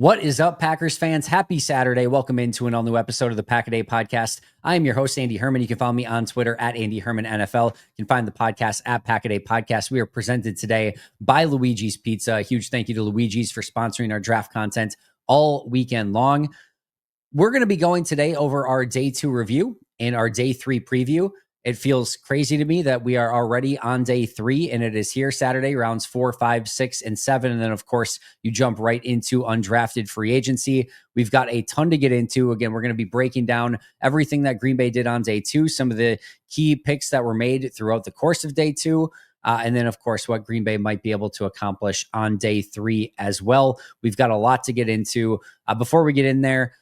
What is up, Packers fans? Happy Saturday. Welcome into an all-new episode of the Pack-A-Day Podcast. I am your host, Andy Herman. You can follow me on Twitter at Andy Herman NFL. You can find the podcast at Pack-A-Day Podcast. We are presented today by Luiges Pizza. A huge thank you to Luiges for sponsoring our draft content all weekend long. We're going to be going today over our day 2 review and our day 3 preview. It feels crazy to me that we are already on day 3, and it is here Saturday, rounds 4, 5, 6, and 7. And then, of course, you jump right into undrafted free agency. We've got a ton to get into. Again, we're going to be breaking down everything that Green Bay did on day 2, some of the key picks that were made throughout the course of day 2. And then, of course, what Green Bay might be able to accomplish on day 3 as well. We've got a lot to get into. Before we get in there,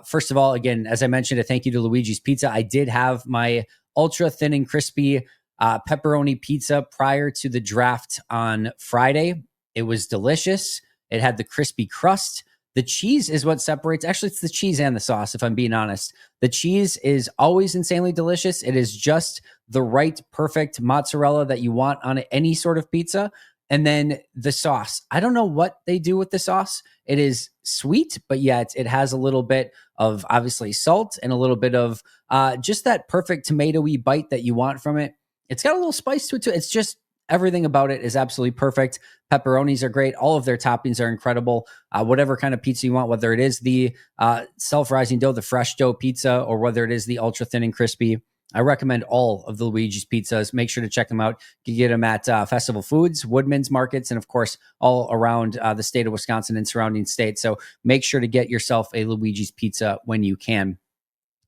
first of all, again, as I mentioned, a thank you to Luiges Pizza. I did have my ultra thin and crispy pepperoni pizza prior to the draft on Friday. It was delicious. It had the crispy crust. The cheese is what separates. Actually, it's the cheese and the sauce, if I'm being honest. The cheese is always insanely delicious. It is just the right, perfect mozzarella that you want on any sort of pizza. And then the sauce. I don't know what they do with the sauce. It is sweet, but yet it has a little bit of obviously salt and a little bit of just that perfect tomato-y bite that you want from it. It's got a little spice to it too. It's just everything about it is absolutely perfect. Pepperonis are great. All of their toppings are incredible. Whatever kind of pizza you want, whether it is the self-rising dough, the fresh dough pizza, or whether it is the ultra thin and crispy, I recommend all of the Luiges pizzas. Make sure to check them out. You can get them at Festival Foods, Woodman's Markets, and of course, all around the state of Wisconsin and surrounding states. So make sure to get yourself a Luiges pizza when you can.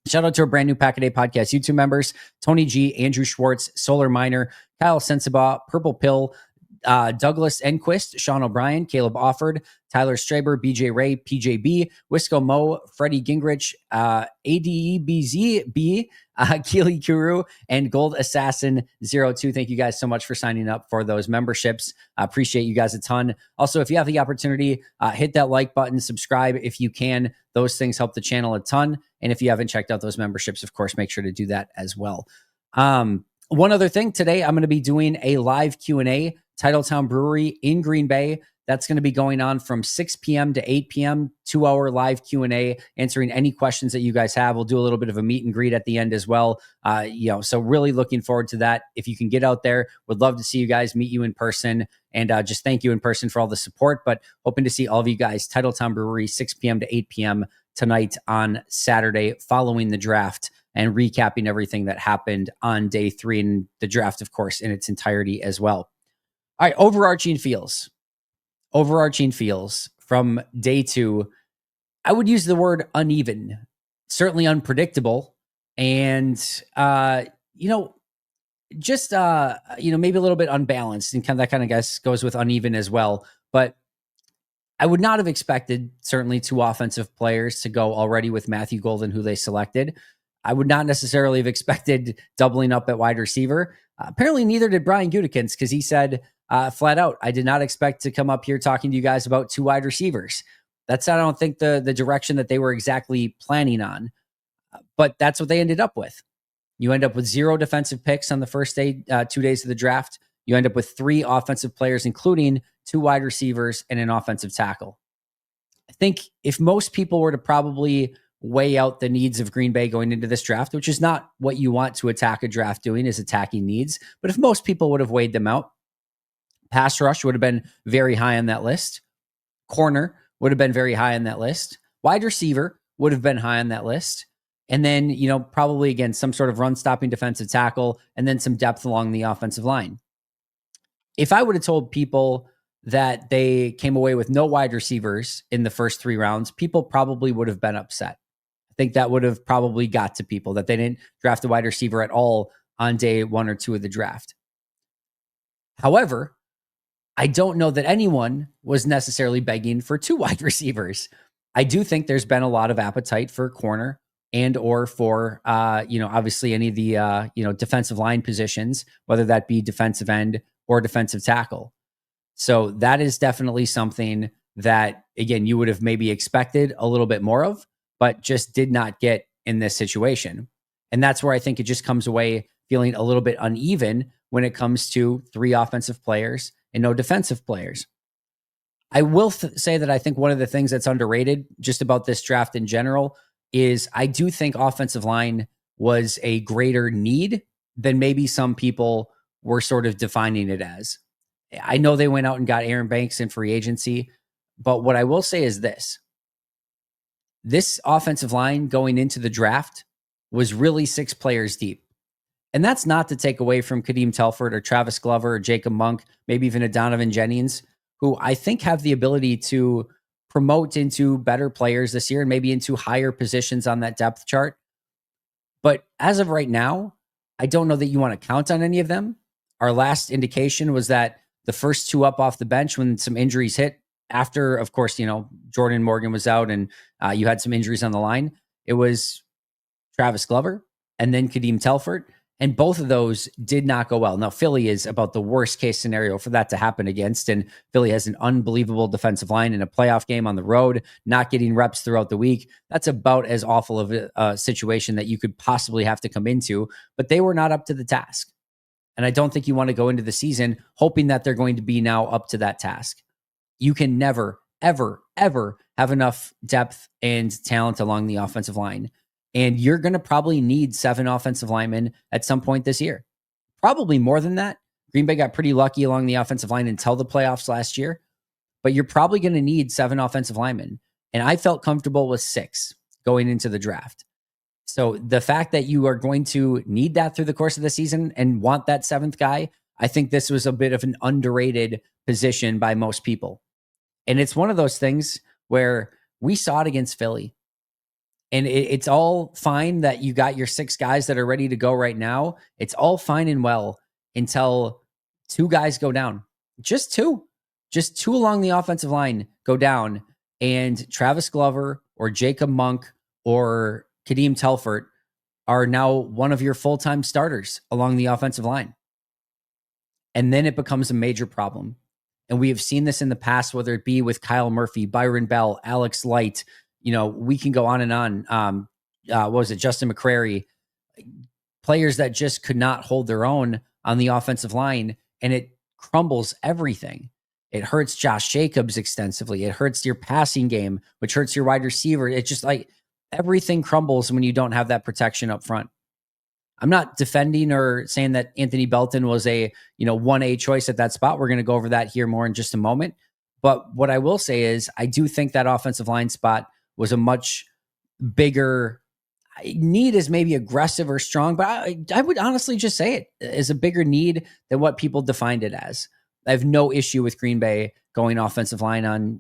Shout out to our brand new Pack-A-Day Podcast YouTube members, Tony G, Andrew Schwartz, Solar Miner, Kyle Sensabaugh, Purple Pill, Douglas Enquist, Sean O'Brien, Caleb Offord, Tyler Straber, BJ Ray, PJB, Wisco Mo, Freddie Gingrich, ADEBZB, Keely Kuru, and Gold Assassin 02. Thank you guys so much for signing up for those memberships. I appreciate you guys a ton. Also, if you have the opportunity, hit that like button, subscribe if you can. Those things help the channel a ton. And if you haven't checked out those memberships, of course, make sure to do that as well. One other thing, today I'm going to be doing a live Q&A, Titletown Brewery in Green Bay. That's going to be going on from 6 p.m. to 8 p.m., 2-hour live Q&A, answering any questions that you guys have. We'll do a little bit of a meet and greet at the end as well. So really looking forward to that. If you can get out there, would love to see you guys, meet you in person, and just thank you in person for all the support. But hoping to see all of you guys, Titletown Brewery, 6 p.m. to 8 p.m. tonight on Saturday following the draft and recapping everything that happened on day 3 and the draft, of course, in its entirety as well. All right, overarching feels from day 2. I would use the word uneven, certainly unpredictable, and maybe a little bit unbalanced, and that kind of guess goes with uneven as well. But I would not have expected certainly 2 offensive players to go already with Matthew Golden, who they selected. I would not necessarily have expected doubling up at wide receiver. Apparently neither did Brian Gutekunst, because he said flat out, I did not expect to come up here talking to you guys about 2 wide receivers. That's, I don't think, the direction that they were exactly planning on. But that's what they ended up with. You end up with 0 defensive picks on the first day, 2 days of the draft. You end up with 3 offensive players, including 2 wide receivers and an offensive tackle. I think if most people were to probably weigh out the needs of Green Bay going into this draft, which is not what you want to attack a draft doing, is attacking needs. But if most people would have weighed them out, pass rush would have been very high on that list. Corner would have been very high on that list. Wide receiver would have been high on that list. And then, probably, again, some sort of run-stopping defensive tackle, and then some depth along the offensive line. If I would have told people that they came away with no wide receivers in the first 3 rounds, people probably would have been upset. I think that would have probably got to people, that they didn't draft a wide receiver at all on day 1 or 2 of the draft. However, I don't know that anyone was necessarily begging for 2 wide receivers. I do think there's been a lot of appetite for corner and or for, obviously any of the, defensive line positions, whether that be defensive end or defensive tackle. So that is definitely something that, again, you would have maybe expected a little bit more of, but just did not get in this situation. And that's where I think it just comes away feeling a little bit uneven when it comes to 3 offensive players and no defensive players. I will say that I think one of the things that's underrated just about this draft in general is I do think offensive line was a greater need than maybe some people were sort of defining it as. I know they went out and got Aaron Banks in free agency, but what I will say is this offensive line going into the draft was really 6 players deep. And that's not to take away from Kadeem Telford or Travis Glover or Jacob Monk, maybe even a Donovan Jennings, who I think have the ability to promote into better players this year and maybe into higher positions on that depth chart. But as of right now, I don't know that you want to count on any of them. Our last indication was that the first 2 up off the bench when some injuries hit after, of course, Jordan Morgan was out and you had some injuries on the line. It was Travis Glover and then Kadeem Telford. And both of those did not go well. Now, Philly is about the worst case scenario for that to happen against. And Philly has an unbelievable defensive line in a playoff game on the road, not getting reps throughout the week. That's about as awful of a situation that you could possibly have to come into. But they were not up to the task. And I don't think you want to go into the season hoping that they're going to be now up to that task. You can never, ever, ever have enough depth and talent along the offensive line. And you're going to probably need 7 offensive linemen at some point this year. Probably more than that. Green Bay got pretty lucky along the offensive line until the playoffs last year. But you're probably going to need 7 offensive linemen. And I felt comfortable with 6 going into the draft. So the fact that you are going to need that through the course of the season and want that 7th guy, I think this was a bit of an underrated position by most people. And it's one of those things where we saw it against Philly. And it's all fine that you got your 6 guys that are ready to go right now. It's all fine and well until 2 guys go down. Just 2. Just 2 along the offensive line go down. And Travis Glover or Jacob Monk or Kadeem Telford are now one of your full-time starters along the offensive line. And then it becomes a major problem. And we have seen this in the past, whether it be with Kyle Murphy, Byron Bell, Alex Light. We can go on and on. What was it? Justin McCrary, players that just could not hold their own on the offensive line, and it crumbles everything. It hurts Josh Jacobs extensively. It hurts your passing game, which hurts your wide receiver. It's just like everything crumbles when you don't have that protection up front. I'm not defending or saying that Anthony Belton was a 1A choice at that spot. We're going to go over that here more in just a moment. But what I will say is I do think that offensive line spot was a much bigger need, is maybe aggressive or strong, but I would honestly just say it is a bigger need than what people defined it as. I have no issue with Green Bay going offensive line on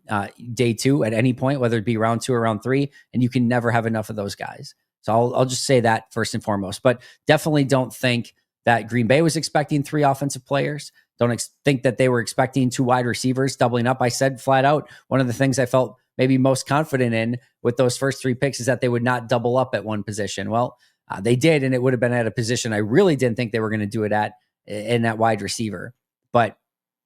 day 2 at any point, whether it be round 2 or round 3, and you can never have enough of those guys. So I'll just say that first and foremost, but definitely don't think that Green Bay was expecting 3 offensive players. Don't think that they were expecting 2 wide receivers doubling up. I said flat out, one of the things I felt maybe most confident in with those first 3 picks is that they would not double up at one position. Well, they did, and it would have been at a position I really didn't think they were going to do it at in that wide receiver. But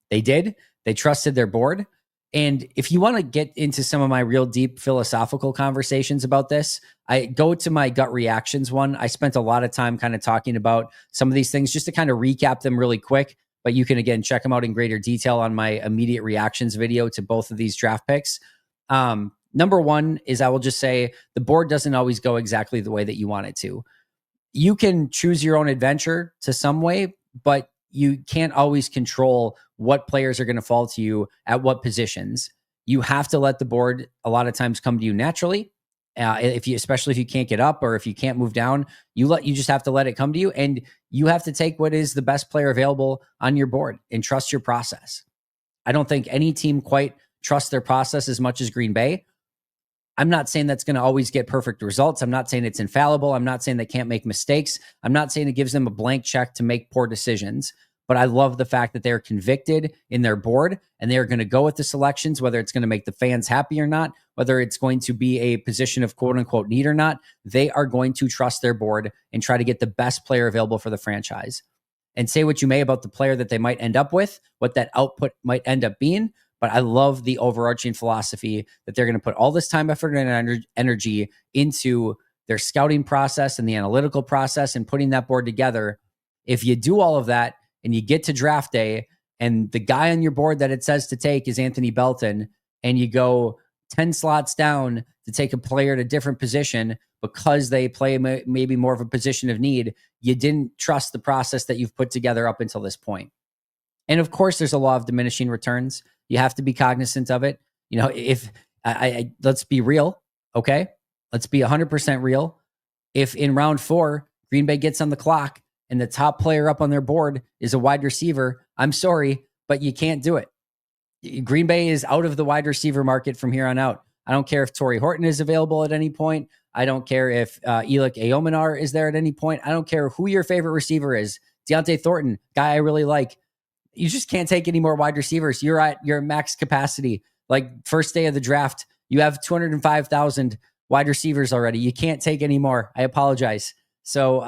they did. They trusted their board. And if you want to get into some of my real deep philosophical conversations about this, I go to my gut reactions one. I spent a lot of time kind of talking about some of these things just to kind of recap them really quick. But you can, again, check them out in greater detail on my immediate reactions video to both of these draft picks. Number one is I will just say the board doesn't always go exactly the way that you want it to. You can choose your own adventure to some way, but you can't always control what players are going to fall to you at what positions. You have to let the board a lot of times come to you naturally. Especially if you can't get up or if you can't move down, you just have to let it come to you, and you have to take what is the best player available on your board and trust your process. I don't think any team quite trusts their process as much as Green Bay. I'm not saying that's going to always get perfect results. I'm not saying it's infallible. I'm not saying they can't make mistakes. I'm not saying it gives them a blank check to make poor decisions. But I love the fact that they're convicted in their board and they are going to go with the selections, whether it's going to make the fans happy or not, whether it's going to be a position of quote unquote need or not. They are going to trust their board and try to get the best player available for the franchise. And say what you may about the player that they might end up with, what that output might end up being. But I love the overarching philosophy that they're going to put all this time, effort, and energy into their scouting process and the analytical process and putting that board together. If you do all of that, and you get to draft day and the guy on your board that it says to take is Anthony Belton, and you go 10 slots down to take a player at a different position because they play maybe more of a position of need, you didn't trust the process that you've put together up until this point. And of course, there's a law of diminishing returns. You have to be cognizant of it. If let's be real, okay? Let's be 100% real. If in round 4, Green Bay gets on the clock and the top player up on their board is a wide receiver, I'm sorry, but you can't do it. Green Bay is out of the wide receiver market from here on out. I don't care if Torrey Horton is available at any point. I don't care if Elik Eominar is there at any point. I don't care who your favorite receiver is. Deontay Thornton, guy I really like. You just can't take any more wide receivers. You're at your max capacity. Like first day of the draft, you have 205,000 wide receivers already. You can't take any more. I apologize. So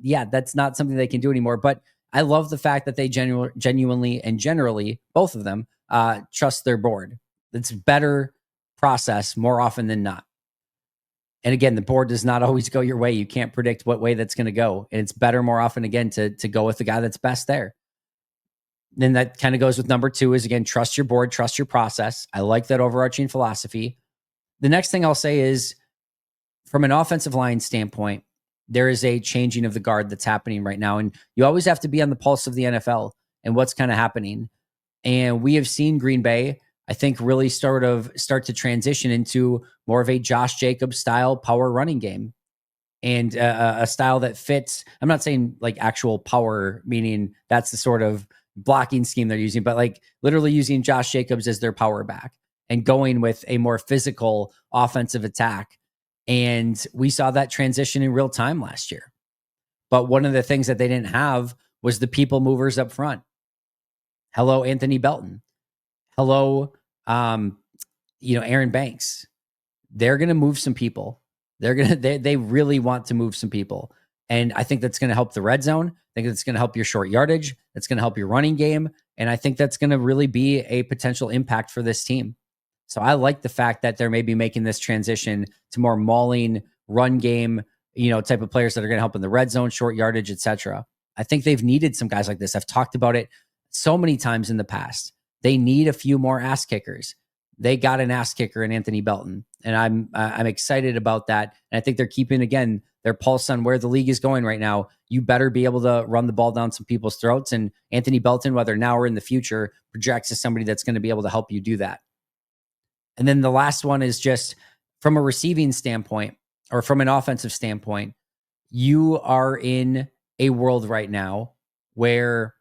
yeah, that's not something they can do anymore. But I love the fact that they genuinely and generally, both of them, trust their board. It's better process more often than not. And again, the board does not always go your way. You can't predict what way that's going to go. And it's better more often, again, to go with the guy that's best there. Then that kind of goes with number 2 is, again, trust your board, trust your process. I like that overarching philosophy. The next thing I'll say is, from an offensive line standpoint, there is a changing of the guard that's happening right now. And you always have to be on the pulse of the NFL and what's kind of happening. And we have seen Green Bay, I think, really start to transition into more of a Josh Jacobs style power running game. And a style that fits. I'm not saying like actual power, meaning that's the sort of blocking scheme they're using, but like literally using Josh Jacobs as their power back and going with a more physical offensive attack. And we saw that transition in real time last year. But one of the things that they didn't have was the people movers up front. Hello, Anthony Belton. Hello, Aaron Banks. They're going to move some people. They really want to move some people. And I think that's going to help the red zone. I think that's going to help your short yardage. That's going to help your running game. And I think that's going to really be a potential impact for this team. So I like the fact that they're maybe making this transition to more mauling run game, type of players that are going to help in the red zone, short yardage, etc. I think they've needed some guys like this. I've talked about it so many times in the past. They need a few more ass kickers. They got an ass kicker in Anthony Belton, and I'm excited about that. And I think they're keeping, again, their pulse on where the league is going right now. You better be able to run the ball down some people's throats. And Anthony Belton, whether now or in the future, projects as somebody that's going to be able to help you do that. And then the last one is just from a receiving standpoint or from an offensive standpoint, you are in a world right now where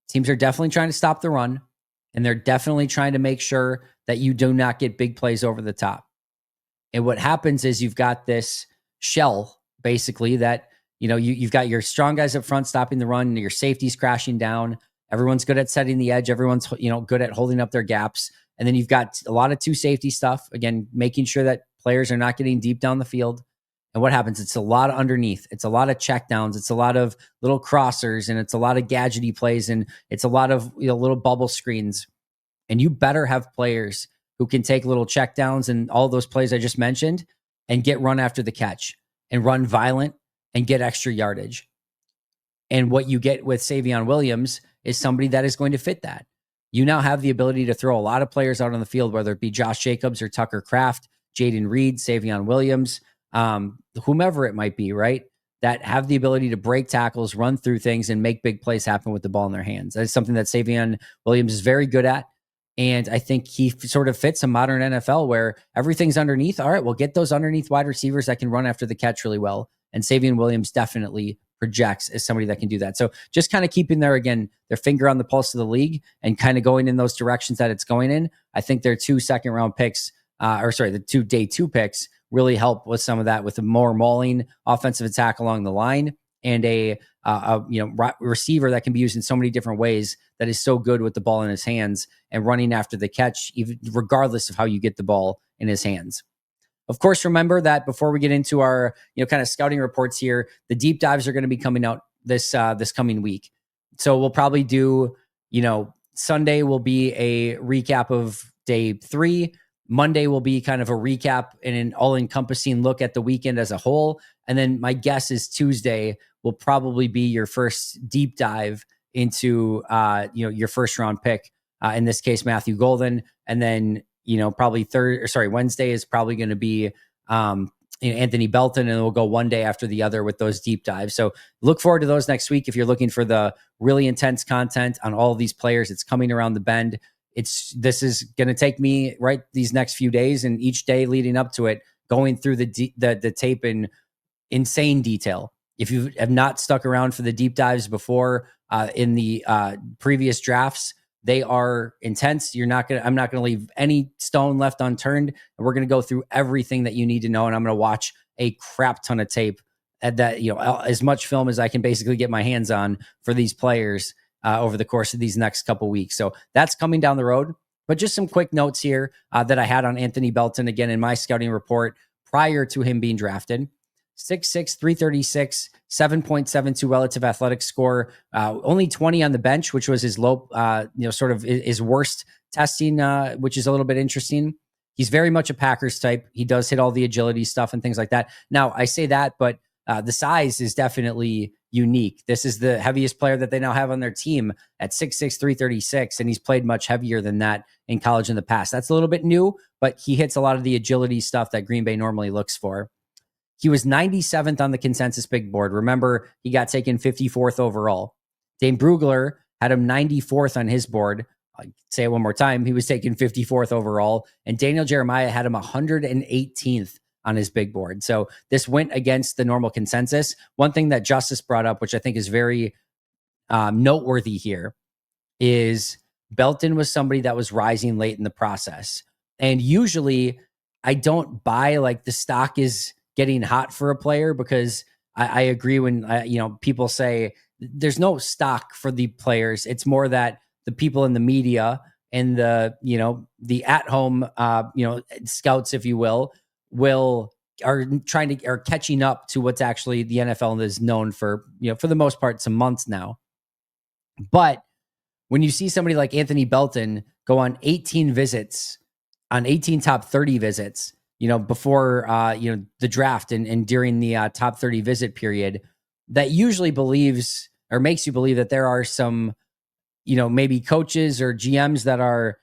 teams are definitely trying to stop the run, and they're definitely trying to make sure that you do not get big plays over the top. And what happens is you've got this shell, basically, that, you've got your strong guys up front stopping the run, your safeties crashing down. Everyone's good at setting the edge. Everyone's, good at holding up their gaps. And then you've got a lot of 2 safety stuff, again, making sure that players are not getting deep down the field. And what happens? It's a lot of underneath. It's a lot of checkdowns. It's a lot of little crossers, and it's a lot of gadgety plays, and it's a lot of little bubble screens. And you better have players who can take little checkdowns and all those plays I just mentioned and get run after the catch and run violent and get extra yardage. And what you get with Savon Williams is somebody that is going to fit that. You now have the ability to throw a lot of players out on the field, whether it be Josh Jacobs or Tucker Kraft, Jaden Reed, Savon Williams, whomever it might be, right? That have the ability to break tackles, run through things, and make big plays happen with the ball in their hands. That's something that Savon Williams is very good at. And I think he sort of fits a modern NFL where everything's underneath. All right, well, get those underneath wide receivers that can run after the catch really well. And Savon Williams definitely projects as somebody that can do that. So just kind of keeping their finger on the pulse of the league and kind of going in those directions that it's going in. I think their 2 second-round picks, the 2 day 2 picks really help with some of that, with a more mauling offensive attack along the line and a receiver that can be used in so many different ways that is so good with the ball in his hands and running after the catch, even regardless of how you get the ball in his hands. Of course, remember that before we get into our, kind of scouting reports here, the deep dives are going to be coming out this coming week. So we'll probably do, Sunday will be a recap of day 3. Monday will be kind of a recap and an all-encompassing look at the weekend as a whole. And then my guess is Tuesday will probably be your first deep dive into, your first round pick, in this case, Matthew Golden. And then, probably Wednesday is probably going to be Anthony Belton, and we'll go one day after the other with those deep dives. So look forward to those next week. If you're looking for the really intense content on all of these players, it's coming around the bend. This is going to take me these next few days, and each day leading up to it, going through the tape in insane detail. If you have not stuck around for the deep dives before in the previous drafts, they are intense. I'm not going to leave any stone left unturned. And we're going to go through everything that you need to know. And I'm going to watch a crap ton of tape at that, as much film as I can basically get my hands on for these players over the course of these next couple weeks. So that's coming down the road. But just some quick notes here that I had on Anthony Belton, again, in my scouting report prior to him being drafted. 6'6", 336, 7.72 relative athletic score, only 20 on the bench, which was his low, sort of his worst testing, which is a little bit interesting. He's very much a Packers type. He does hit all the agility stuff and things like that. Now, I say that, but the size is definitely unique. This is the heaviest player that they now have on their team at 6'6", 336, and he's played much heavier than that in college in the past. That's a little bit new, but he hits a lot of the agility stuff that Green Bay normally looks for. He was 97th on the consensus big board. Remember, he got taken 54th overall. Dane Brugler had him 94th on his board. I'll say it one more time. He was taken 54th overall. And Daniel Jeremiah had him 118th on his big board. So this went against the normal consensus. One thing that Justice brought up, which I think is very noteworthy here, is Belton was somebody that was rising late in the process. And usually I don't buy the stock is getting hot for a player, because I agree when people say there's no stock for the players. It's more that the people in the media and the at-home scouts, if you will are catching up to what's actually the NFL is known for, for the most part, some months now. But when you see somebody like Anthony Belton go on 18 visits, on 18 top 30 visits, before, the draft and during the top 30 visit period, that usually believes or makes you believe that there are some, maybe coaches or GMs that are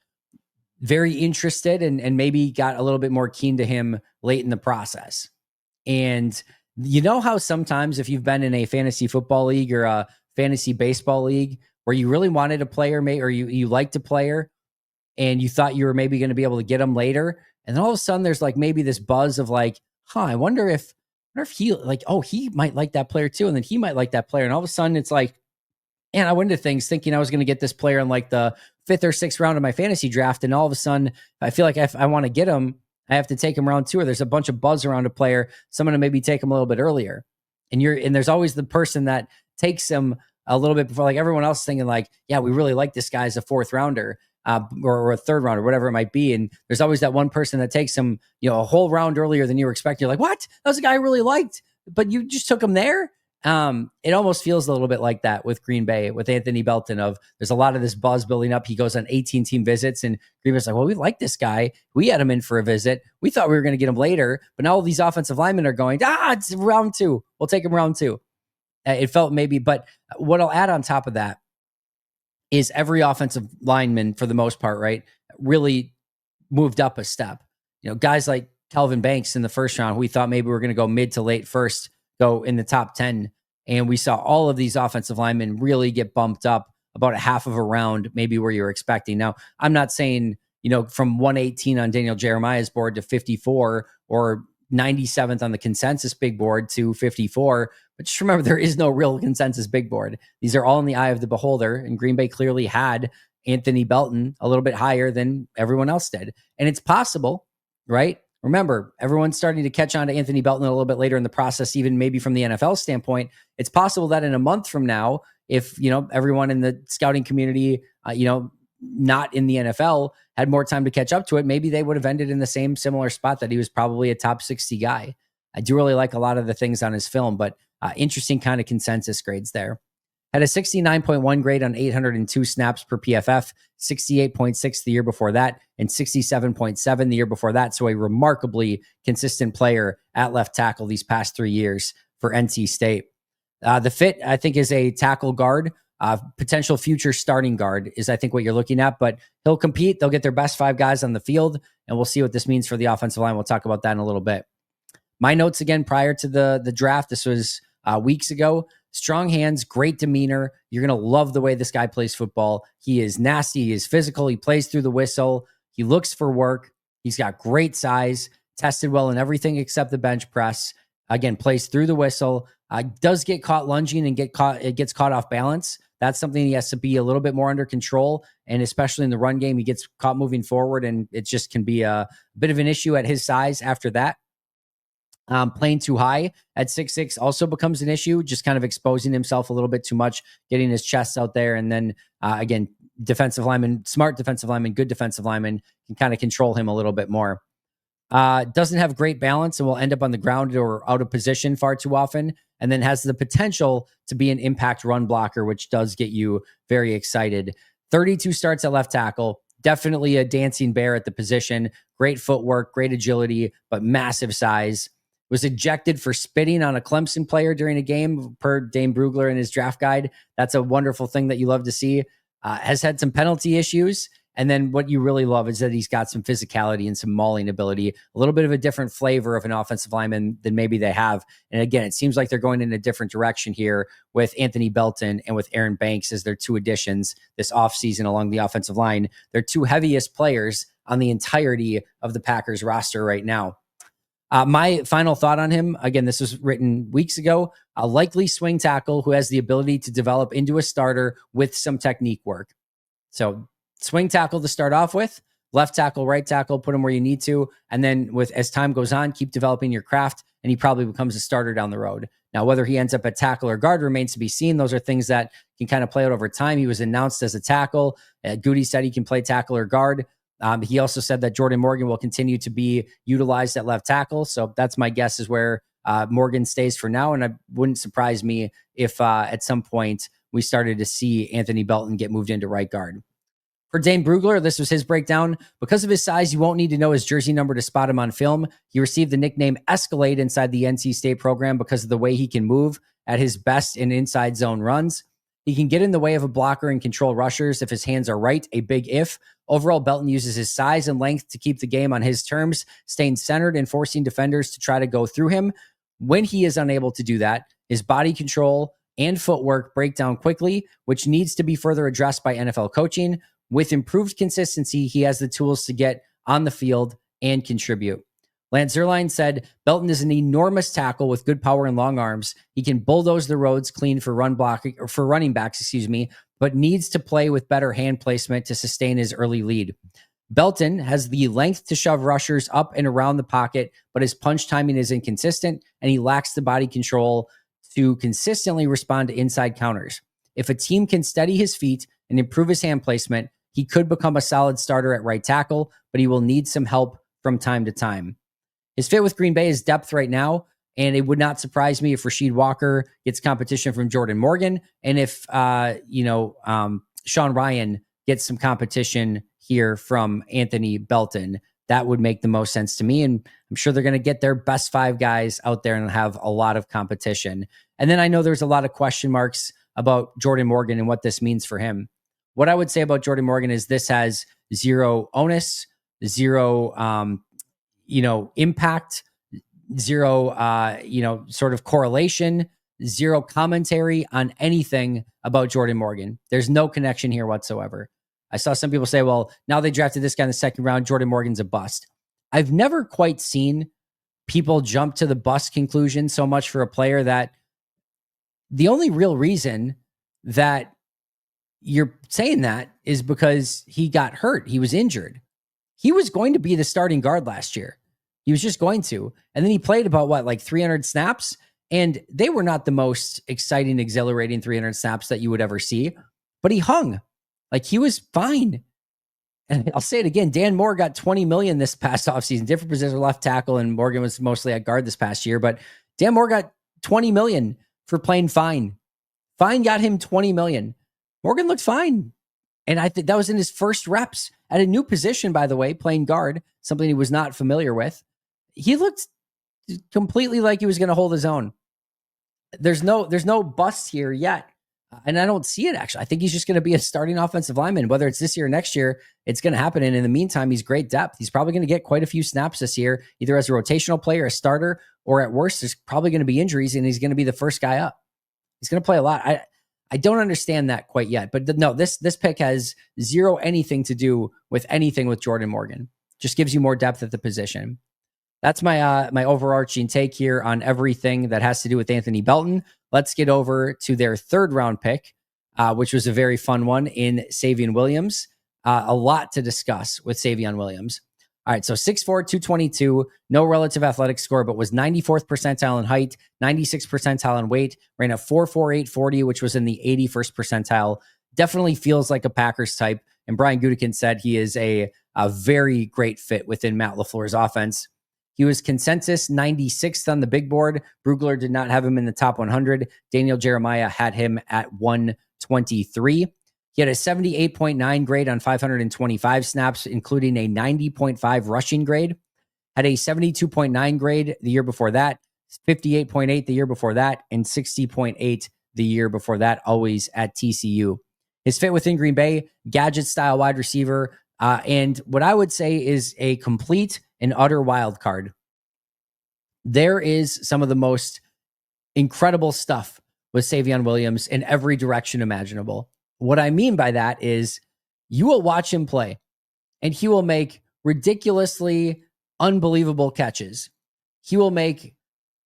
very interested and maybe got a little bit more keen to him late in the process. And how sometimes if you've been in a fantasy football league or a fantasy baseball league where you really wanted a player, or you liked a player and you thought you were maybe going to be able to get him later, and then all of a sudden there's maybe this buzz of I wonder if he he might like that player too. And then he might like that player. And all of a sudden it's man, I went into things thinking I was going to get this player in the 5th or 6th round of my fantasy draft. And all of a sudden I feel like if I want to get him, I have to take him round 2, or there's a bunch of buzz around a player. So I'm going to maybe take him a little bit earlier. And there's always the person that takes him a little bit before, everyone else thinking yeah, we really like this guy as a 4th rounder. Or a 3rd round or whatever it might be. And there's always that one person that takes him, a whole round earlier than you were expecting. You're like, what? That was a guy I really liked, but you just took him there. It almost feels a little bit like that with Green Bay, with Anthony Belton. There's a lot of this buzz building up. He goes on 18 team visits, and Green Bay's like, well, we like this guy. We had him in for a visit. We thought we were going to get him later, but now all these offensive linemen are going, it's round 2. We'll take him round 2. It felt maybe, but what I'll add on top of that is every offensive lineman, for the most part, right, really moved up a step. Guys like Calvin Banks in the 1st round, we thought maybe we were going to go mid to late first, go in the top 10. And we saw all of these offensive linemen really get bumped up about a half of a round, maybe where you were expecting. Now, I'm not saying, from 118 on Daniel Jeremiah's board to 54 or 97th on the consensus big board to 54. But just remember, there is no real consensus big board. These are all in the eye of the beholder. And Green Bay clearly had Anthony Belton a little bit higher than everyone else did. And it's possible, right? Remember, everyone's starting to catch on to Anthony Belton a little bit later in the process, even maybe from the NFL standpoint. It's possible that in a month from now, if, everyone in the scouting community, not in the NFL had more time to catch up to it, maybe they would have ended in the same similar spot that he was probably a top 60 guy. I do really like a lot of the things on his film, but interesting kind of consensus grades there. Had a 69.1 grade on 802 snaps per PFF, 68.6 the year before that, and 67.7 the year before that. So a remarkably consistent player at left tackle these past 3 years for NC State. The fit, I think, is a tackle guard. Potential future starting guard is, I think, what you're looking at, but he'll compete. They'll get their best 5 guys on the field, and we'll see what this means for the offensive line. We'll talk about that in a little bit. My notes again prior to the draft, this was weeks ago. Strong hands, great demeanor. You're going to love the way this guy plays football. He is nasty. He is physical. He plays through the whistle. He looks for work. He's got great size, tested well in everything except the bench press. Again, plays through the whistle. Does get caught lunging and gets caught off balance. That's something he has to be a little bit more under control. And especially in the run game, he gets caught moving forward, and it just can be a bit of an issue at his size after that. Playing too high at 6'6" also becomes an issue, just kind of exposing himself a little bit too much, getting his chest out there. And then again, defensive lineman, smart defensive lineman, good defensive lineman can kind of control him a little bit more. Doesn't have great balance and will end up on the ground or out of position far too often. And then has the potential to be an impact run blocker, which does get you very excited. 32 starts at left tackle. Definitely a dancing bear at the position. Great footwork, great agility, but massive size. Was ejected for spitting on a Clemson player during a game per Dane Brugler in his draft guide. That's a wonderful thing that you love to see. Has had some penalty issues. And then what you really love is that he's got some physicality and some mauling ability, a little bit of a different flavor of an offensive lineman than maybe they have. And again, it seems like they're going in a different direction here with Anthony Belton and with Aaron Banks as their 2 additions this offseason along the offensive line. They're 2 heaviest players on the entirety of the Packers roster right now. My final thought on him, again, this was written weeks ago, a likely swing tackle who has the ability to develop into a starter with some technique work. So swing tackle to start off with, left tackle, right tackle, put him where you need to. And then as time goes on, keep developing your craft, and he probably becomes a starter down the road. Now, whether he ends up at tackle or guard remains to be seen. Those are things that can kind of play out over time. He was announced as a tackle. Goody said he can play tackle or guard. He also said that Jordan Morgan will continue to be utilized at left tackle. So that's my guess is where Morgan stays for now. And it wouldn't surprise me if at some point we started to see Anthony Belton get moved into right guard. For Dane Brugler, this was his breakdown. Because of his size, you won't need to know his jersey number to spot him on film. He received the nickname Escalade inside the NC State program because of the way he can move at his best in inside zone runs. He can get in the way of a blocker and control rushers if his hands are right, a big if. Overall, Belton uses his size and length to keep the game on his terms, staying centered and forcing defenders to try to go through him. When he is unable to do that, his body control and footwork break down quickly, which needs to be further addressed by NFL coaching. With improved consistency, he has the tools to get on the field and contribute. Lance Zierlein said, Belton is an enormous tackle with good power and long arms. He can bulldoze the roads clean for running backs, but needs to play with better hand placement to sustain his early lead. Belton has the length to shove rushers up and around the pocket, but his punch timing is inconsistent, and he lacks the body control to consistently respond to inside counters. If a team can steady his feet and improve his hand placement, he could become a solid starter at right tackle, but he will need some help from time to time. His fit with Green Bay is depth right now, and it would not surprise me if Rasheed Walker gets competition from Jordan Morgan, and if Sean Ryan gets some competition here from Anthony Belton. That would make the most sense to me, and I'm sure they're going to get their best 5 guys out there and have a lot of competition. And then I know there's a lot of question marks about Jordan Morgan and what this means for him. What I would say about Jordan Morgan is this has zero onus, zero impact, zero, sort of correlation, zero commentary on anything about Jordan Morgan. There's no connection here whatsoever. I saw some people say, well, now they drafted this guy in the second round, Jordan Morgan's a bust. I've never quite seen people jump to the bust conclusion so much for a player that the only real reason that you're saying that is because he got hurt. He was injured. He was going to be the starting guard last year. He was just going to. And then he played about 300 snaps, and they were not the most exciting, exhilarating 300 snaps that you would ever see, but he hung. He was fine. And I'll say it again, Dan Moore got $20 million this past offseason, different position, left tackle, and Morgan was mostly at guard this past year, but Dan Moore got $20 million for playing fine. Fine got him $20 million. Morgan looked fine. And I think that was in his first reps at a new position, by the way, playing guard, something he was not familiar with. He looked completely like he was going to hold his own. There's no bust here yet. And I don't see it, actually. I think he's just going to be a starting offensive lineman, whether it's this year or next year. It's going to happen. And in the meantime, he's great depth. He's probably going to get quite a few snaps this year, either as a rotational player, a starter, or at worst, there's probably going to be injuries and he's going to be the first guy up. He's going to play a lot. I don't understand that quite yet. But no, this pick has zero anything to do with anything with Jordan Morgan. Just gives you more depth at the position. That's my my overarching take here on everything that has to do with Anthony Belton. Let's get over to their third round pick, which was a very fun one in Savon Williams. A lot to discuss with Savon Williams. All right, so 6'4", 222, no relative athletic score, but was 94th percentile in height, 96th percentile in weight, ran a 4.48 40, which was in the 81st percentile. Definitely feels like a Packers type. And Brian Gutekunst said he is a very great fit within Matt LaFleur's offense. He was consensus 96th on the big board. Brugler did not have him in the top 100. Daniel Jeremiah had him at 123. He had a 78.9 grade on 525 snaps, including a 90.5 rushing grade. Had a 72.9 grade the year before that, 58.8 the year before that, and 60.8 the year before that, always at TCU. His fit within Green Bay, gadget-style wide receiver, and what I would say is a complete and utter wild card. There is some of the most incredible stuff with Savon Williams in every direction imaginable. What I mean by that is you will watch him play and he will make ridiculously unbelievable catches. He will make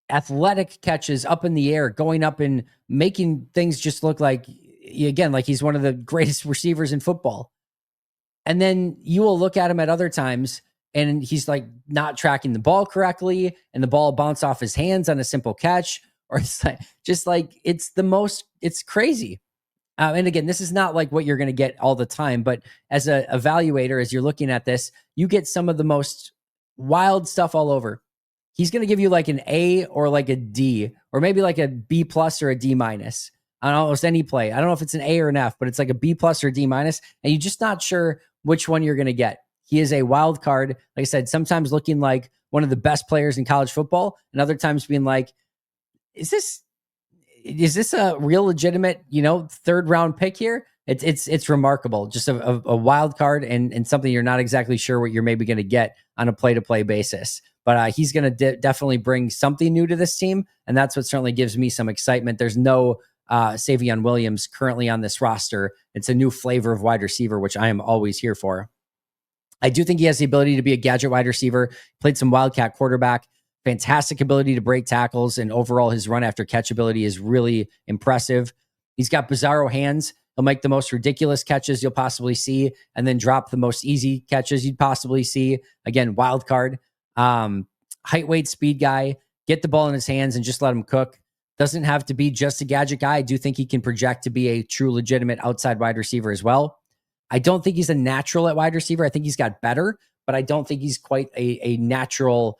athletic catches up in the air, going up and making things just look like, again, like he's one of the greatest receivers in football. And then you will look at him at other times and he's like not tracking the ball correctly and the ball bounce off his hands on a simple catch, or it's like, just like, it's crazy. And again, this is not like what you're going to get all the time, but as an evaluator, as you're looking at this, you get some of the most wild stuff all over. He's going to give you like an A or like a D, or maybe like a B plus or a D minus on almost any play. I don't know if it's an A or an F, but it's like a B plus or a D minus, and you're just not sure which one you're going to get. He is a wild card. Like I said, sometimes looking like one of the best players in college football, and other times being like, is this a real legitimate, third round pick here? It's remarkable. Just a wild card and something you're not exactly sure what you're maybe going to get on a play-to-play basis. But he's going to definitely bring something new to this team, and that's what certainly gives me some excitement. There's no Savon Williams currently on this roster. It's a new flavor of wide receiver, which I am always here for. I do think he has the ability to be a gadget wide receiver. Played some Wildcat quarterback. Fantastic ability to break tackles, and overall his run after catch ability is really impressive. He's got bizarro hands. He'll make the most ridiculous catches you'll possibly see and then drop the most easy catches you'd possibly see. Again, wild card. Height, weight, speed guy. Get the ball in his hands and just let him cook. Doesn't have to be just a gadget guy. I do think he can project to be a true legitimate outside wide receiver as well. I don't think he's a natural at wide receiver. I think he's got better, but I don't think he's quite a natural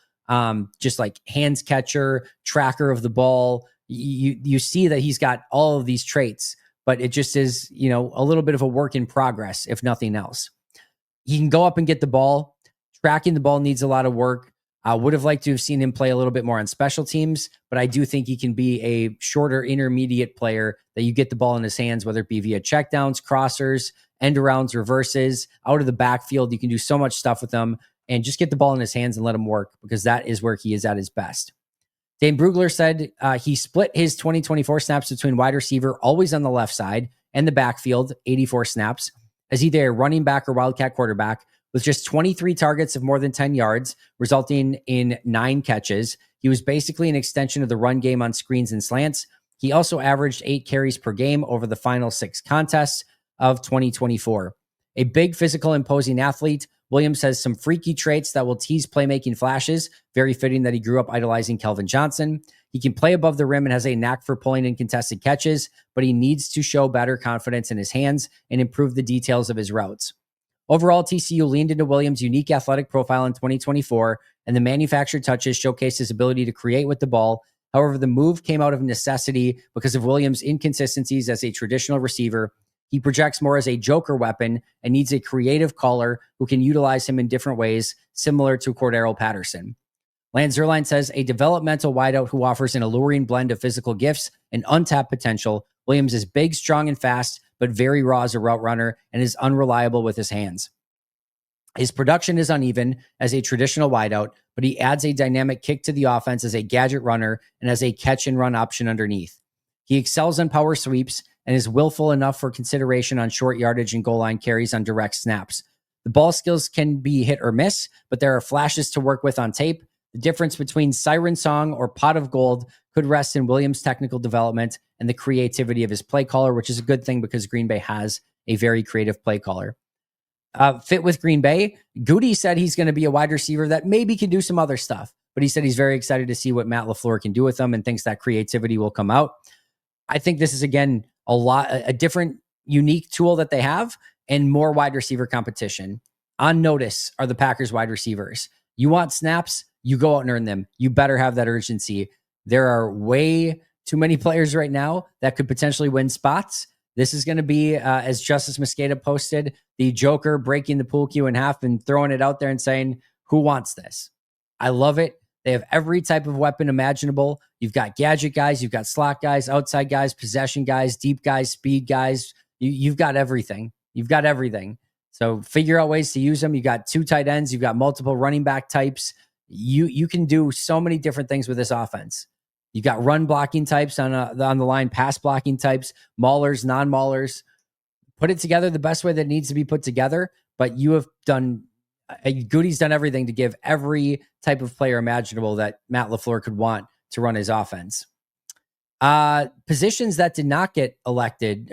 just like hands catcher, tracker of the ball. You see that he's got all of these traits, but it just is, a little bit of a work in progress, if nothing else. He can go up and get the ball. Tracking the ball needs a lot of work. I would have liked to have seen him play a little bit more on special teams, but I do think he can be a shorter intermediate player that you get the ball in his hands, whether it be via checkdowns, crossers, end arounds, reverses, out of the backfield. You can do so much stuff with him. And just get the ball in his hands and let him work, because that is where he is at his best. Dane Brugler said he split his 2024 snaps between wide receiver, always on the left side, and the backfield, 84 snaps, as either a running back or Wildcat quarterback, with just 23 targets of more than 10 yards, resulting in 9 catches. He was basically an extension of the run game on screens and slants. He also averaged 8 carries per game over the final 6 contests of 2024. A big, physical, imposing athlete, Williams has some freaky traits that will tease playmaking flashes. Very fitting that he grew up idolizing Kelvin Johnson. He can play above the rim and has a knack for pulling in contested catches, but he needs to show better confidence in his hands and improve the details of his routes. Overall, TCU leaned into Williams' unique athletic profile in 2024, and the manufactured touches showcased his ability to create with the ball. However, the move came out of necessity because of Williams' inconsistencies as a traditional receiver. He projects more as a joker weapon and needs a creative caller who can utilize him in different ways, similar to Cordero Patterson. Lance Zierlein says a developmental wideout who offers an alluring blend of physical gifts and untapped potential. Williams is big, strong, and fast, but very raw as a route runner and is unreliable with his hands. His production is uneven as a traditional wideout, but he adds a dynamic kick to the offense as a gadget runner and as a catch and run option underneath. He excels on power sweeps and is willful enough for consideration on short yardage and goal line carries on direct snaps. The ball skills can be hit or miss, but there are flashes to work with on tape. The difference between siren song or pot of gold could rest in Williams' technical development and the creativity of his play caller, which is a good thing because Green Bay has a very creative play caller. Fit with Green Bay, Goody said he's going to be a wide receiver that maybe can do some other stuff, but he said he's very excited to see what Matt LaFleur can do with them and thinks that creativity will come out. I think this is, again, a different, unique tool that they have and more wide receiver competition. On notice are the Packers wide receivers. You want snaps, you go out and earn them. You better have that urgency. There are way too many players right now that could potentially win spots. This is going to be, as Justice Mosqueda posted, the Joker breaking the pool cue in half and throwing it out there and saying, who wants this? I love it. They have every type of weapon imaginable. You've got gadget guys, you've got slot guys, outside guys, possession guys, deep guys, speed guys. You've got everything. You've got everything. So figure out ways to use them. You got 2 tight ends. You've got multiple running back types. You can do so many different things with this offense. You got run blocking types on the line, pass blocking types, maulers, non-maulers. Put it together the best way that it needs to be put together. But you have done, Goody's done everything to give every type of player imaginable that Matt LaFleur could want to run his offense. Positions that did not get selected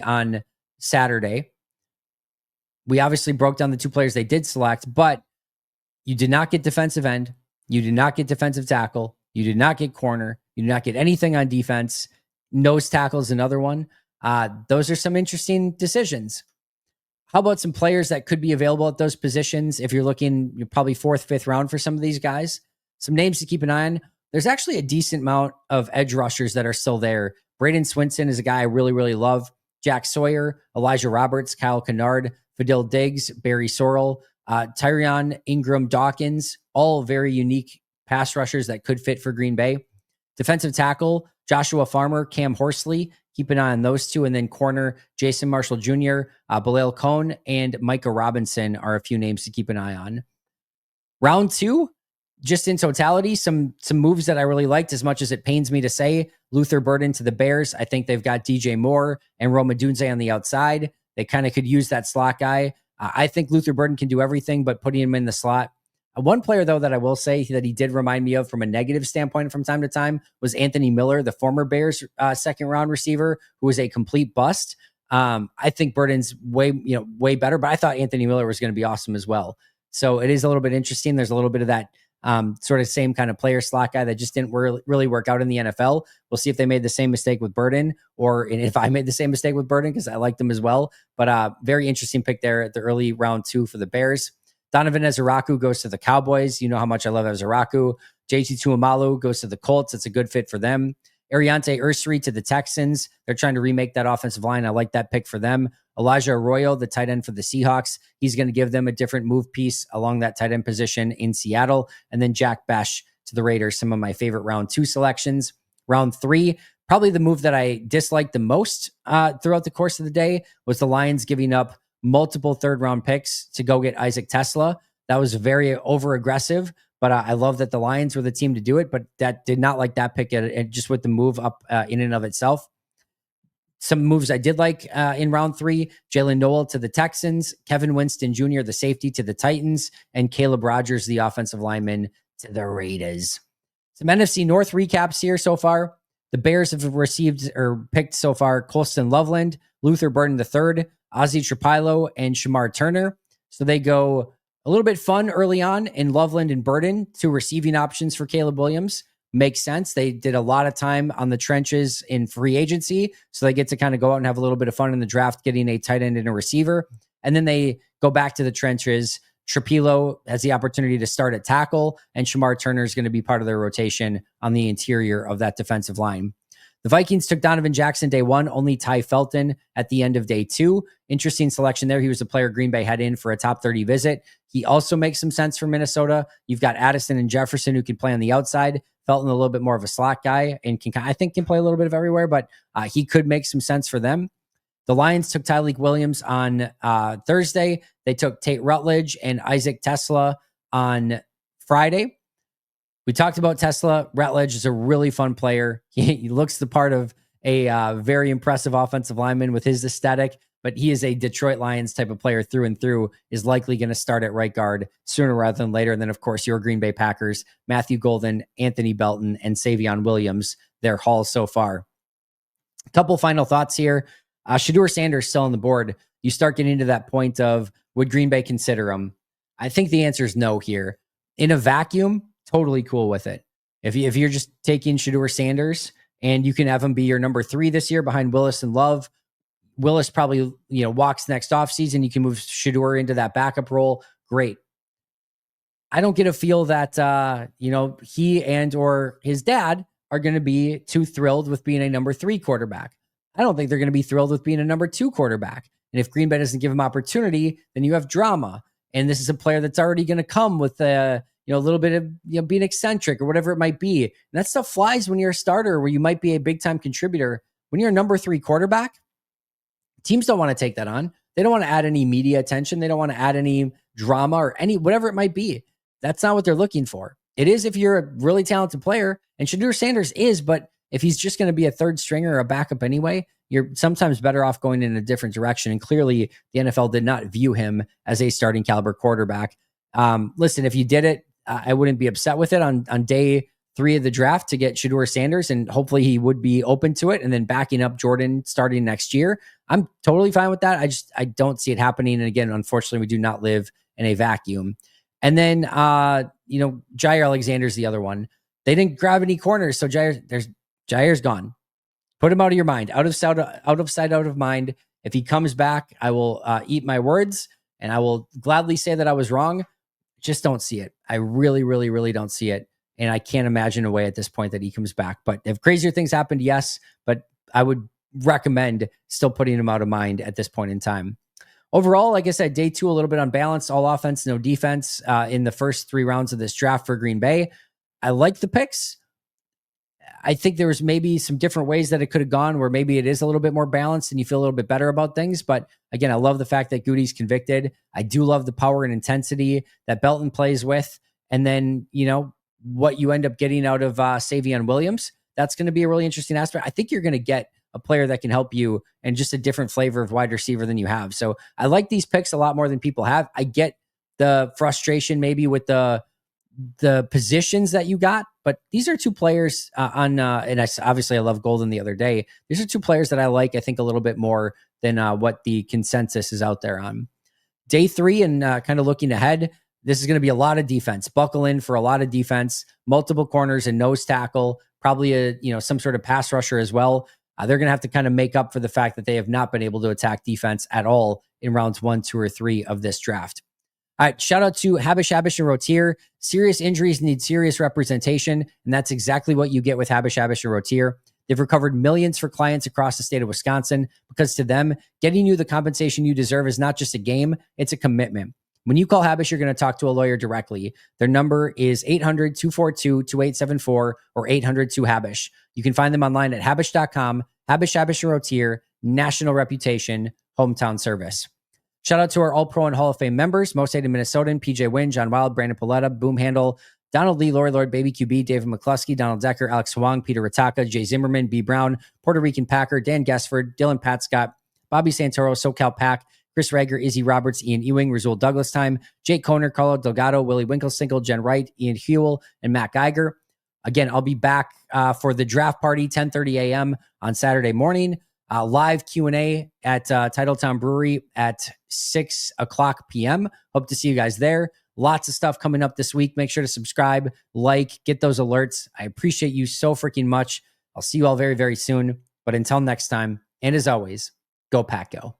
on Saturday. We obviously broke down the 2 players they did select, but you did not get defensive end. You did not get defensive tackle. You did not get corner. You did not get anything on defense. Nose tackle is another one. Those are some interesting decisions. How about some players that could be available at those positions? If you're looking, you're probably 4th, 5th round for some of these guys. Some names to keep an eye on. There's actually a decent amount of edge rushers that are still there. Braden Swinson is a guy I really, really love. Jack Sawyer, Elijah Roberts, Kyle Kennard, Fadil Diggs, Barry Sorrell, Tyrion Ingram Dawkins, all very unique pass rushers that could fit for Green Bay. Defensive tackle, Joshua Farmer, Cam Horsley. Keep an eye on those 2. And then corner, Jason Marshall Jr., Bilal Cohn, and Micah Robinson are a few names to keep an eye on. Round 2, just in totality, some moves that I really liked, as much as it pains me to say. Luther Burden to the Bears. I think they've got DJ Moore and Roma Dunze on the outside. They kind of could use that slot guy. I think Luther Burden can do everything, but putting him in the slot. One player, though, that I will say that he did remind me of from a negative standpoint from time to time was Anthony Miller, the former Bears second-round receiver, who was a complete bust. I think Burden's way better, but I thought Anthony Miller was going to be awesome as well. So it is a little bit interesting. There's a little bit of that sort of same kind of player slot guy that just didn't really work out in the NFL. We'll see if they made the same mistake with Burden, or if I made the same mistake with Burden, because I liked them as well. But very interesting pick there at the early round 2 for the Bears. Donovan Ezeraku goes to the Cowboys. You know how much I love Ezeraku. JT Tuimalu goes to the Colts. It's a good fit for them. Ariante Ursary to the Texans. They're trying to remake that offensive line. I like that pick for them. Elijah Arroyo, the tight end for the Seahawks. He's going to give them a different move piece along that tight end position in Seattle. And then Jack Besh to the Raiders, some of my favorite round 2 selections. Round 3, probably the move that I disliked the most throughout the course of the day was the Lions giving up multiple 3rd-round picks to go get Isaac Tesla. That was very over-aggressive, but I love that the Lions were the team to do it, but that did not like that pick just with the move up in and of itself. Some moves I did like in round 3, Jalen Noel to the Texans, Kevin Winston Jr., the safety, to the Titans, and Caleb Rogers, the offensive lineman, to the Raiders. Some NFC North recaps here so far. The Bears have received or picked so far Colston Loveland, Luther Burden III, Ozzie Trapilo, and Shamar Turner. So they go a little bit fun early on in Loveland and Burden, 2 receiving options for Caleb Williams. Makes sense. They did a lot of time on the trenches in free agency, so they get to kind of go out and have a little bit of fun in the draft, getting a tight end and a receiver. And then they go back to the trenches. Trapilo has the opportunity to start at tackle, and Shamar Turner is going to be part of their rotation on the interior of that defensive line. The Vikings took Donovan Jackson day 1, only Ty Felton at the end of day 2. Interesting selection there. He was a player Green Bay had in for a top 30 visit. He also makes some sense for Minnesota. You've got Addison and Jefferson who can play on the outside. Felton a little bit more of a slot guy and I think can play a little bit of everywhere, but he could make some sense for them. The Lions took Tyleik Williams on Thursday. They took Tate Rutledge and Isaac Tesla on Friday. We talked about Tesla. Rutledge is a really fun player. He looks the part of a very impressive offensive lineman with his aesthetic, but he is a Detroit Lions type of player through and through, is likely going to start at right guard sooner rather than later. And then, of course, your Green Bay Packers, Matthew Golden, Anthony Belton, and Savion Williams, their hauls so far. A couple final thoughts here. Shedeur Sanders still on the board. You start getting to that point of, would Green Bay consider him? I think the answer is no here. In a vacuum, totally cool with it. If you're just taking Shedeur Sanders and you can have him be your number 3 this year behind Willis and Love, Willis probably walks next offseason. You can move Shedeur into that backup role. Great. I don't get a feel that he and or his dad are going to be too thrilled with being a number 3 quarterback. I don't think they're going to be thrilled with being a number 2 quarterback. And if Green Bay doesn't give him opportunity, then you have drama. And this is a player that's already going to come with a little bit of being eccentric or whatever it might be. And that stuff flies when you're a starter, where you might be a big time contributor. When you're a number 3 quarterback, teams don't want to take that on. They don't want to add any media attention. They don't want to add any drama or whatever it might be. That's not what they're looking for. It is if you're a really talented player, and Shedeur Sanders is, but if he's just going to be a third stringer or a backup anyway, you're sometimes better off going in a different direction. And clearly the NFL did not view him as a starting caliber quarterback. Listen, if you did it, I wouldn't be upset with it on day 3 of the draft to get Shedeur Sanders, and hopefully he would be open to it and then backing up Jordan starting next year. I'm totally fine with that. I don't see it happening. And again, unfortunately, we do not live in a vacuum. And then, Jair Alexander's the other one. They didn't grab any corners. So Jair's gone. Put him out of your mind, out of sight, out of mind. If he comes back, I will eat my words, and I will gladly say that I was wrong. Just don't see it. I really, really, really don't see it. And I can't imagine a way at this point that he comes back. But if crazier things happened, yes. But I would recommend still putting him out of mind at this point in time. Overall, like I said, day 2, a little bit unbalanced, all offense, no defense in the first 3 rounds of this draft for Green Bay. I like the picks. I think there was maybe some different ways that it could have gone where maybe it is a little bit more balanced and you feel a little bit better about things. But again, I love the fact that Goody's convicted. I do love the power and intensity that Belton plays with. And then, what you end up getting out of Savon Williams, that's going to be a really interesting aspect. I think you're going to get a player that can help you and just a different flavor of wide receiver than you have. So I like these picks a lot more than people have. I get the frustration maybe with the positions that you got, but these are 2 players and obviously I love Golden the other day. These are 2 players that I like, I think, a little bit more than what the consensus is out there on. Day 3 and kind of looking ahead, this is going to be a lot of defense. Buckle in for a lot of defense, multiple corners and nose tackle, probably some sort of pass rusher as well. They're going to have to kind of make up for the fact that they have not been able to attack defense at all in rounds 1, 2, or 3 of this draft. All right, shout out to Habish and Rotier. Serious injuries need serious representation, and that's exactly what you get with Habish and Rotier. They've recovered millions for clients across the state of Wisconsin because to them, getting you the compensation you deserve is not just a game, it's a commitment. When you call Habish, you're going to talk to a lawyer directly. Their number is 800-242-2874 or 800-2HABISH. You can find them online at habish.com. Habish and Rotier, national reputation, hometown service. Shout out to our All-Pro and Hall of Fame members, Most Hated Minnesotan, PJ Wynn, John Wild, Brandon Paletta, Boom Handle, Donald Lee, Lori Lord, Baby QB, David McCluskey, Donald Decker, Alex Huang, Peter Rataka, Jay Zimmerman, B. Brown, Puerto Rican Packer, Dan Guessford, Dylan Patscott, Bobby Santoro, SoCal Pack, Chris Rager, Izzy Roberts, Ian Ewing, Razul Douglas Time, Jake Koner, Carlo Delgado, Willie Winklesinkel, Jen Wright, Ian Hewell, and Matt Geiger. Again, I'll be back for the draft party, 10:30 a.m. on Saturday morning. Live Q&A at Titletown Brewery at 6 o'clock p.m. Hope to see you guys there. Lots of stuff coming up this week. Make sure to subscribe, get those alerts. I appreciate you so freaking much. I'll see you all very, very soon. But until next time, and as always, go Pack Go.